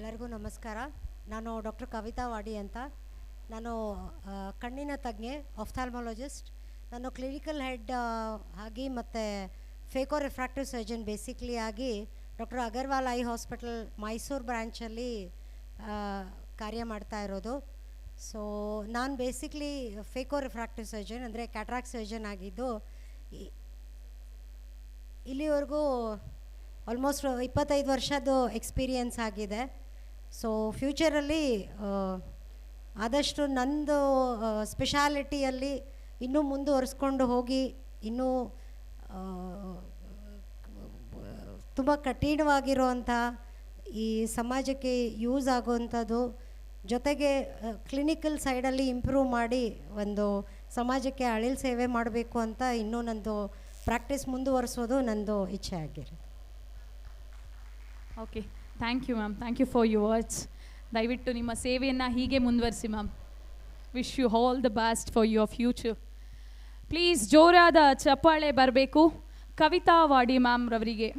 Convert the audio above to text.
ಎಲ್ಲರಿಗೂ ನಮಸ್ಕಾರ. ನಾನು ಡಾಕ್ಟರ್ ಕವಿತಾ ವಾಡಿ ಅಂತ. ನಾನು ಕಣ್ಣಿನ ತಜ್ಞೆ, ಆಫ್ಥಾಲ್ಮಾಲಜಿಸ್ಟ್. ನಾನು ಕ್ಲಿನಿಕಲ್ ಹೆಡ್ ಆಗಿ ಮತ್ತು ಫೇಕೋ ರಿಫ್ರಾಕ್ಟಿವ್ ಸರ್ಜನ್ ಬೇಸಿಕ್ಲಿ ಆಗಿ doctor Agarwal eye hospital Mysuru ಬ್ರ್ಯಾಂಚಲ್ಲಿ ಕಾರ್ಯ ಮಾಡ್ತಾ ಇರೋದು. ಸೊ ನಾನು ಬೇಸಿಕ್ಲಿ ಫೇಕೋ ರಿಫ್ರಾಕ್ಟಿವ್ ಸರ್ಜನ್ ಅಂದರೆ ಕ್ಯಾಟ್ರಾಕ್ಟ್ ಸರ್ಜನ್ ಆಗಿದ್ದು ಇಲ್ಲಿವರೆಗೂ ಆಲ್ಮೋಸ್ಟ್ 25 ವರ್ಷದ ಎಕ್ಸ್ಪೀರಿಯನ್ಸ್ ಆಗಿದೆ. ಸೊ ಫ್ಯೂಚರಲ್ಲಿ ಆದಷ್ಟು ನಂದು ಸ್ಪೆಷಾಲಿಟಿಯಲ್ಲಿ ಇನ್ನೂ ಮುಂದುವರಿಸ್ಕೊಂಡು ಹೋಗಿ ಇನ್ನೂ ತುಂಬ ಕಠಿಣವಾಗಿರುವಂಥ ಈ ಸಮಾಜಕ್ಕೆ ಯೂಸ್ ಆಗುವಂಥದ್ದು, ಜೊತೆಗೆ ಕ್ಲಿನಿಕಲ್ ಸೈಡಲ್ಲಿ ಇಂಪ್ರೂವ್ ಮಾಡಿ ಒಂದು ಸಮಾಜಕ್ಕೆ ಅಳಿಲು ಸೇವೆ ಮಾಡಬೇಕು ಅಂತ ಇನ್ನೂ ನಂದು ಪ್ರಾಕ್ಟೀಸ್ ಮುಂದುವರಿಸೋದು ನಂದು ಇಚ್ಛೆ ಆಗಿರೋದು. Okay, thank you ma'am. Thank you for your words. ದಯವಿಟ್ಟು ನಿಮ್ಮ ಸೇವೆಯನ್ನು ಹೀಗೆ ಮುಂದುವರಿಸಿ ma'am. Wish you all the best for your future. Please ಜೋರಾದ ಚಪ್ಪಾಳೆ ಬರಬೇಕು ಕವಿತಾ ವಾಡಿ ಮ್ಯಾಮ್ ರವರಿಗೆ.